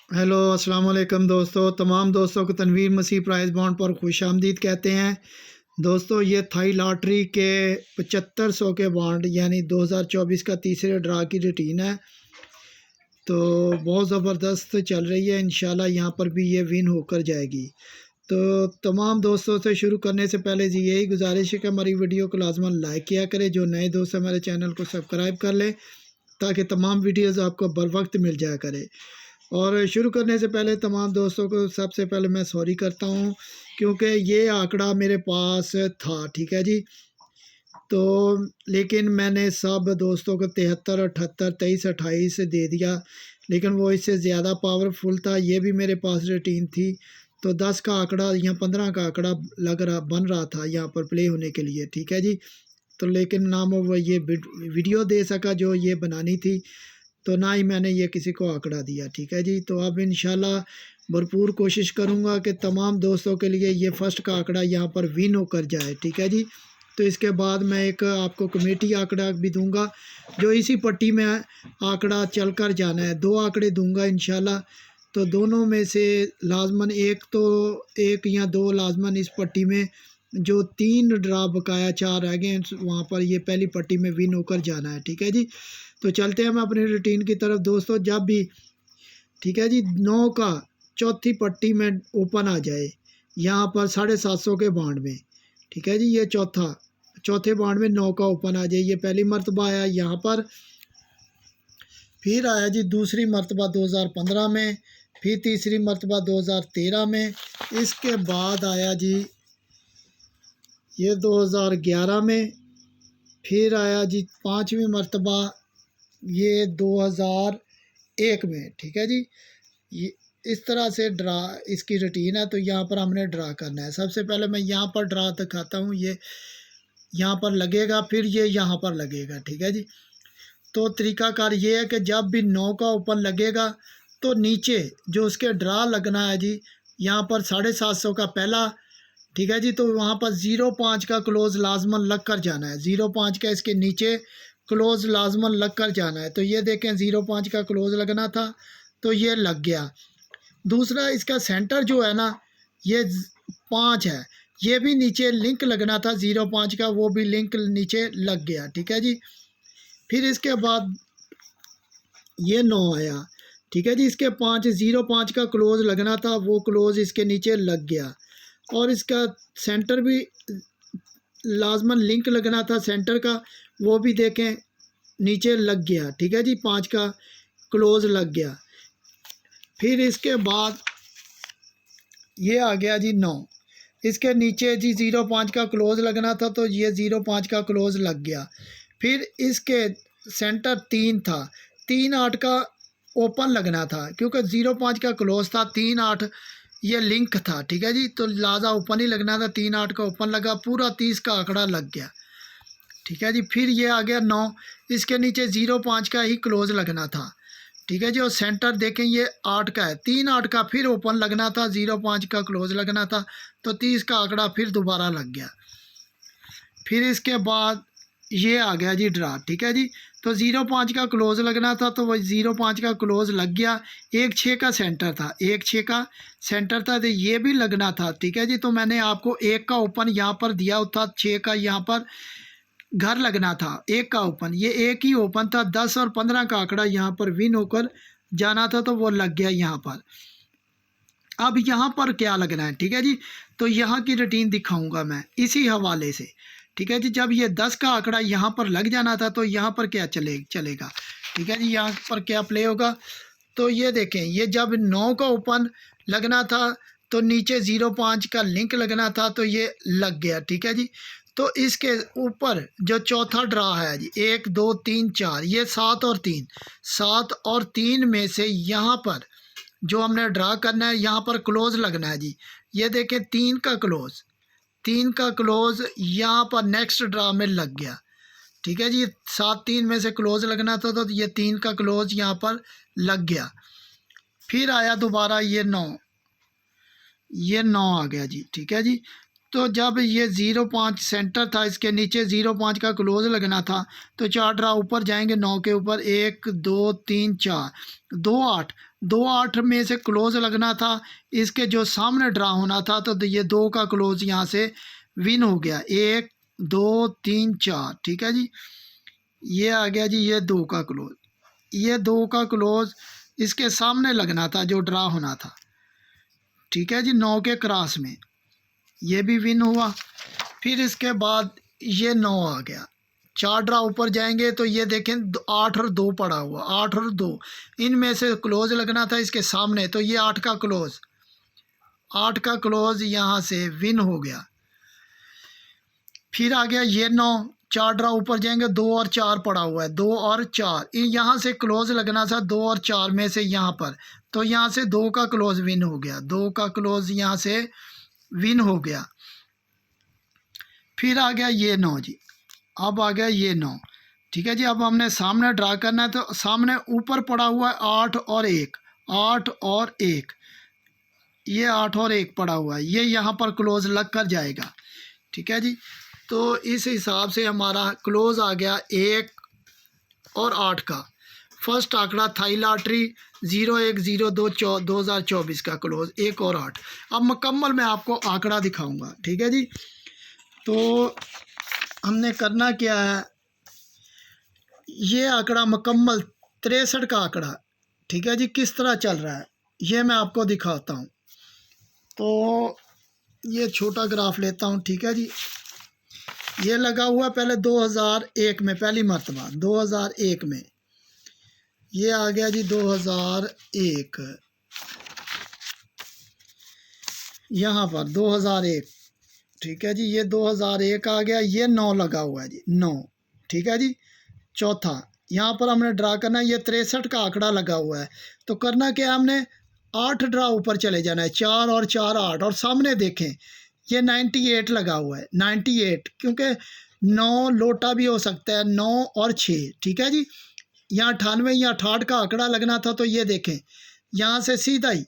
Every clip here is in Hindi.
हेलो अस्सलाम वालेकुम दोस्तों। तमाम दोस्तों को तनवीर मसीह प्राइज़ बॉन्ड पर खुश आमदीद कहते हैं। दोस्तों ये थाई लॉटरी के 7500 के बॉन्ड यानी 2024 का तीसरे ड्रा की रूटीन है। तो बहुत ज़बरदस्त चल रही है। इंशाल्लाह यहाँ पर भी ये विन होकर जाएगी। तो तमाम दोस्तों से शुरू करने से पहले जी यही गुजारिश है कि हमारी वीडियो को लाजमन लाइक किया करें। जो नए दोस्त हमारे चैनल को सब्सक्राइब कर लें ताकि तमाम वीडियोज़ आपको बर वक्त मिल जाया करे। और शुरू करने से पहले तमाम दोस्तों को सबसे पहले मैं सॉरी करता हूँ क्योंकि ये आंकड़ा मेरे पास था, ठीक है जी। तो लेकिन मैंने सब दोस्तों को 73, 78, 23, 28 दे दिया, लेकिन वो इससे ज़्यादा पावरफुल था। ये भी मेरे पास रूटीन थी। तो 10 का आंकड़ा या 15 का आंकड़ा बन रहा था यहाँ पर प्ले होने के लिए, ठीक है जी। तो लेकिन ना मैं वो ये वीडियो दे सका जो ये बनानी थी, तो ना ही मैंने ये किसी को आंकड़ा दिया, ठीक है जी। तो अब इंशाल्लाह भरपूर कोशिश करूँगा कि तमाम दोस्तों के लिए ये फ़र्स्ट का आंकड़ा यहाँ पर विन होकर जाए, ठीक है जी। तो इसके बाद मैं एक आपको कमेटी आंकड़ा भी दूंगा जो इसी पट्टी में आंकड़ा चल कर जाना है। दो आंकड़े दूंगा इंशाल्लाह। तो दोनों में से लाजमन एक या दो लाजमन इस पट्टी में, जो 3 ड्रा बकाया 4 रह गए हैं वहाँ पर ये पहली पट्टी में विन होकर जाना है, ठीक है जी। तो चलते हैं हम अपनी रूटीन की तरफ दोस्तों। जब भी, ठीक है जी, 9 का चौथी पट्टी में ओपन आ जाए यहाँ पर 750 के बाउंड में, ठीक है जी। ये चौथे बाउंड में 9 का ओपन आ जाए, ये पहली मरतबा आया यहाँ पर। फिर आया जी दूसरी मरतबा 2015 में, फिर तीसरी मरतबा 2013 में, इसके बाद आया जी ये 2011 में, फिर आया जी पाँचवीं मरतबा ये 2001 में, ठीक है जी। ये इस तरह से ड्रा इसकी रूटीन है। तो यहाँ पर हमने ड्रा करना है। सबसे पहले मैं यहाँ पर ड्रा दिखाता हूँ। ये यहाँ पर लगेगा, फिर ये यहाँ पर लगेगा, ठीक है जी। तो तरीकाकार ये है कि जब भी 9 का ओपन लगेगा तो नीचे जो उसके ड्रा लगना है जी, यहाँ पर 750 का पहला, ठीक है जी। तो वहाँ पर 05 का क्लोज लाजमन लग कर जाना है। 05 का इसके नीचे क्लोज लाजमन लग कर जाना है। तो ये देखें 05 का क्लोज लगना था तो ये लग गया। दूसरा इसका सेंटर जो है ना, ये 5 है, ये भी नीचे लिंक लगना था 05 का, वो भी लिंक नीचे लग गया, ठीक है जी। फिर इसके बाद ये 9 आया, ठीक है जी। इसके 05 का क्लोज लगना था, वो क्लोज इसके नीचे लग गया। और इसका सेंटर भी लाजमन लिंक लगना था सेंटर का, वो भी देखें नीचे लग गया, ठीक है जी। 5 का क्लोज लग गया। फिर इसके बाद ये आ गया जी 9, इसके नीचे जी 05 का क्लोज लगना था तो ये 05 का क्लोज लग गया। फिर इसके सेंटर 3 था, 3-8 का ओपन लगना था क्योंकि 05 का क्लोज था, 3-8 ये लिंक था, ठीक है जी। तो लाजा ओपन ही लगना था, 3-8 का ओपन लगा, पूरा 30 का आंकड़ा लग गया, ठीक है जी। फिर ये आ गया 9, इसके नीचे 05 का ही क्लोज लगना था, ठीक है जी। और सेंटर देखें ये 8 का है, 3-8 का फिर ओपन लगना था, 05 का क्लोज लगना था, तो 30 का आंकड़ा फिर दोबारा लग गया। फिर इसके बाद ये आ गया जी ड्रा, ठीक है जी। तो 05 का क्लोज लगना था तो वही 05 का क्लोज लग गया। 1-6 का सेंटर था, 1-6 का सेंटर था तो ये भी लगना था, ठीक है जी। तो मैंने आपको 1 का ओपन यहाँ पर दिया था, 6 का यहाँ पर घर लगना था, 1 का ओपन, ये 1 ही ओपन था। 10 और 15 का आंकड़ा यहाँ पर विन होकर जाना था तो वो लग गया यहाँ पर। अब यहाँ पर क्या लगना है, ठीक है जी। तो यहाँ की रूटीन दिखाऊंगा मैं इसी हवाले से, ठीक है जी। जब ये 10 का आंकड़ा यहाँ पर लग जाना था तो यहाँ पर क्या चलेगा, ठीक है जी। यहाँ पर क्या प्ले होगा, तो ये देखें, ये जब 9 का ओपन लगना था तो नीचे 05 का लिंक लगना था तो ये लग गया, ठीक है जी। तो इसके ऊपर जो चौथा ड्रा है जी, 1 2 3 4, ये 7 और 3, 7 और 3 में से यहाँ पर जो हमने ड्रा करना है, यहाँ पर क्लोज लगना है जी। ये देखें 3 का क्लोज यहाँ पर नेक्स्ट ड्रा में लग गया, ठीक है जी। 7-3 में से क्लोज लगना था तो ये 3 का क्लोज यहाँ पर लग गया। फिर आया दोबारा ये 9, ये 9 आ गया जी, ठीक है जी। तो जब ये 0.5 सेंटर था, इसके नीचे 0.5 का क्लोज लगना था, तो 4 ड्रा ऊपर जाएंगे 9 के ऊपर, 1 2 3 4, 2 8, 2 8 में से क्लोज लगना था, इसके जो सामने ड्रा होना था, तो ये 2 का क्लोज यहाँ से विन हो गया, 1 2 3 4। ठीक है जी, ये आ गया जी ये 2 का क्लोज, ये 2 का क्लोज इसके सामने लगना था जो ड्रा होना था। ठीक है जी, 9 के क्रॉस में ये भी विन हुआ। फिर इसके बाद ये 9 आ गया, 4 ड्रा ऊपर जाएंगे तो ये देखें 8 और 2 पड़ा हुआ, 8 और 2 इनमें से क्लोज लगना था इसके सामने, तो ये 8 का क्लोज, 8 का क्लोज यहाँ से विन हो गया। फिर आ गया ये 9, 4 ड्रा ऊपर जाएंगे, 2 और 4 पड़ा हुआ है, 2 और 4 यहाँ से क्लोज लगना था, 2 और 4 में से यहाँ पर, तो यहाँ से 2 का क्लोज विन हो गया, 2 का क्लोज यहाँ से विन हो गया। फिर आ गया ये 9 जी, अब आ गया ये 9। ठीक है जी, अब हमने सामने ड्रा करना है, तो सामने ऊपर पड़ा हुआ है 8 और 1, 8 और 1, ये 8 और 1 पड़ा हुआ है, ये यहाँ पर क्लोज लग कर जाएगा। ठीक है जी, तो इस हिसाब से हमारा क्लोज आ गया 1 और 8 का। फर्स्ट आंकड़ा थाई लॉटरी 01/02/2024 का क्लोज 1 और 8। अब मुकम्मल मैं आपको आंकड़ा दिखाऊंगा। ठीक है जी, तो हमने करना क्या है, ये आंकड़ा मुकम्मल 63 का आंकड़ा, ठीक है जी, किस तरह चल रहा है ये मैं आपको दिखाता हूँ। तो ये छोटा ग्राफ लेता हूँ। ठीक है जी, ये लगा हुआ पहले 2001 में, पहली मरतबा 2001 में, ये आ गया जी 2001, यहाँ पर 2001। ठीक है जी, ये 2001 आ गया, ये 9 लगा हुआ है जी, 9। ठीक है जी, चौथा यहाँ पर हमने ड्रा करना है, ये 63 का आंकड़ा लगा हुआ है, तो करना क्या है, हमने 8 ड्रा ऊपर चले जाना है, 4 और 4 8, और सामने देखें ये 98 लगा हुआ है, 98, क्योंकि 9 लोटा भी हो सकता है, 9 और 6। ठीक है जी, यहाँ 98 या 68 का आंकड़ा लगना था, तो ये देखें यहाँ से सीधा ही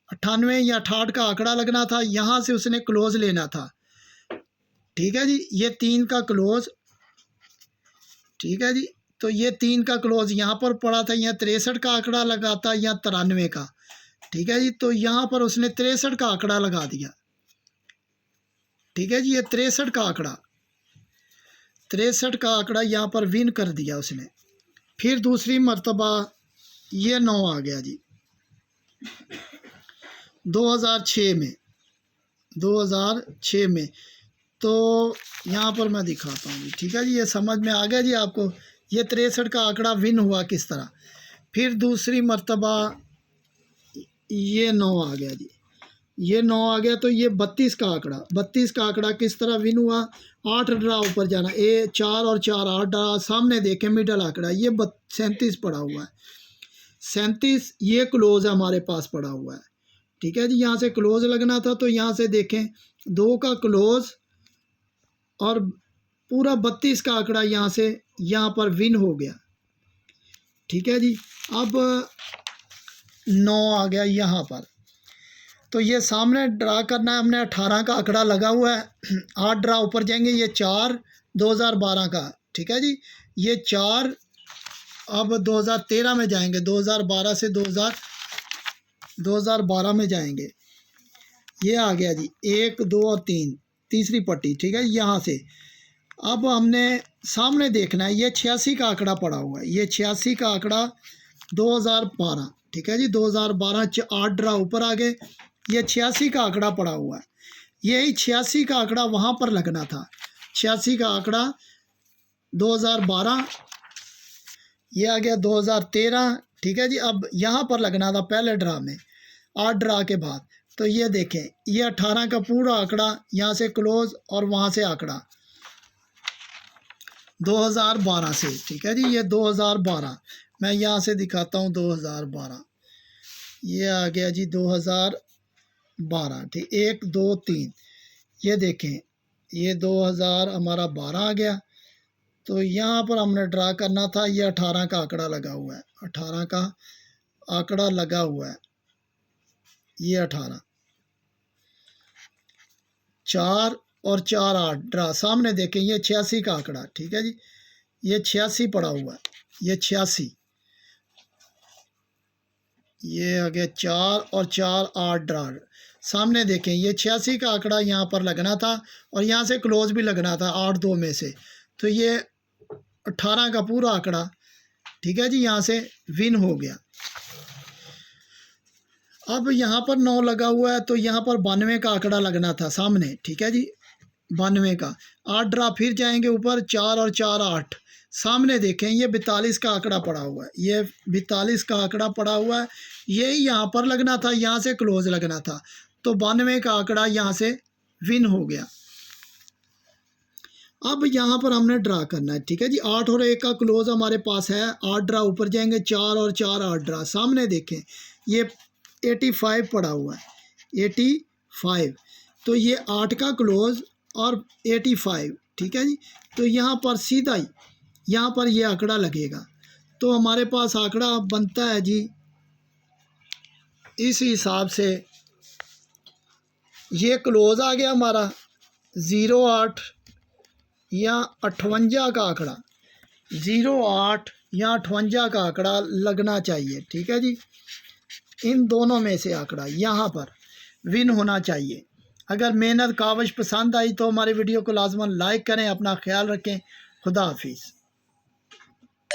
98 या 68 का आंकड़ा लगना था, यहाँ से उसने क्लोज लेना था। ठीक है जी, ये 3 का क्लोज। ठीक है जी, तो ये 3 का क्लोज यहाँ पर पड़ा था, यहाँ 63 का आंकड़ा लगा था, यहाँ 93 का। ठीक है जी, तो यहाँ पर उसने 63 का आंकड़ा लगा दिया। ठीक है जी, ये 63 का आंकड़ा, 63 का आंकड़ा यहाँ पर विन कर दिया उसने। फिर दूसरी मर्तबा ये 9 आ गया जी 2006 में, 2006 में, तो यहाँ पर मैं दिखाता हूँ जी। ठीक है जी, ये समझ में आ गया जी आपको, ये 63 का आंकड़ा विन हुआ किस तरह। फिर दूसरी मर्तबा ये 9 आ गया जी, ये 9 आ गया, तो ये 32 का आंकड़ा, 32 का आंकड़ा किस तरह विन हुआ, 8 ड्रा ऊपर जाना, 4 और 4 8 ड्रा, सामने देखें मिडल आंकड़ा ये 37 पड़ा हुआ है, 37 ये क्लोज हमारे पास पड़ा हुआ है। ठीक है जी, यहाँ से क्लोज लगना था, तो यहाँ से देखें 2 का क्लोज और पूरा 32 का आंकड़ा यहाँ से यहाँ पर विन हो गया। ठीक है जी, अब 9 आ गया यहाँ पर, तो ये सामने ड्रा करना है हमने, 18 का आंकड़ा लगा हुआ है, 8 ड्रा ऊपर जाएंगे, ये 4 2012 का। ठीक है जी, ये 4 अब 2013 में जाएंगे, 2012 से 2012 में जाएंगे, ये आ गया जी 1 2 और 3, तीसरी पट्टी। ठीक है, यहाँ से अब हमने सामने देखना है, ये 86 का आंकड़ा पड़ा हुआ है, ये 86 का आंकड़ा 2012। ठीक है जी, 2012 8 ड्रा ऊपर आ गए, ये 86 का आंकड़ा पड़ा हुआ है, यही 86 का आंकड़ा वहाँ पर लगना था, 86 का आंकड़ा 2012, ये आ गया 2013। ठीक है जी, अब यहाँ पर लगना था पहले ड्रा में, 8 ड्रा के बाद, तो ये देखें ये 18 का पूरा आंकड़ा यहाँ से क्लोज और वहाँ से आंकड़ा 2012 से। ठीक है जी, ये 2012 मैं यहाँ से दिखाता हूँ, 2012 ये आ गया जी 2012। ठीक, 1 2 3, ये देखें ये 2000 हमारा 12 आ गया, तो यहाँ पर हमने ड्रा करना था, ये 18 का आंकड़ा लगा हुआ है, 18 का आंकड़ा लगा हुआ है, ये 18 4 और 4 8 ड्रा। सामने देखें ये 86 का आंकड़ा, ठीक है जी, ये 86 पड़ा हुआ है, ये 86, ये आगे 4 और 4 8 ड्रा। सामने देखें ये 86 का आंकड़ा यहाँ पर लगना था और यहाँ से क्लोज भी लगना था 8 2 में से, तो ये 18 का पूरा आंकड़ा, ठीक है जी, यहाँ से विन हो गया। अब यहाँ पर 9 लगा हुआ है तो यहाँ पर 92 का आंकड़ा लगना था सामने, ठीक है जी, 92 का। 8 ड्रा फिर जाएंगे ऊपर, 4 और 4 8। सामने देखें ये 42 का आंकड़ा पड़ा हुआ है, ये 42 का आंकड़ा पड़ा हुआ है, यही यहाँ पर लगना था, यहाँ से क्लोज लगना था, तो 92 का आंकड़ा यहाँ से विन हो गया। अब यहाँ पर हमने ड्रा करना है, ठीक है जी। 8 और 1 का क्लोज हमारे पास है, 8 ड्रा ऊपर जाएंगे, 4 और 4 8 ड्रा। सामने देखें ये 85 पड़ा हुआ है, 85, तो ये 8 का क्लोज और 85, ठीक है जी। तो यहाँ पर सीधा ही यहाँ पर ये आंकड़ा लगेगा, तो हमारे पास आंकड़ा बनता है जी इस हिसाब से। ये क्लोज आ गया हमारा 08 या 58 का आंकड़ा, 08 या 58 का आंकड़ा लगना चाहिए, ठीक है जी। इन दोनों में से आंकड़ा यहाँ पर विन होना चाहिए। अगर मेहनत काविश पसंद आई तो हमारे वीडियो को लाजमन लाइक करें। अपना ख्याल रखें। खुदा हाफिज़।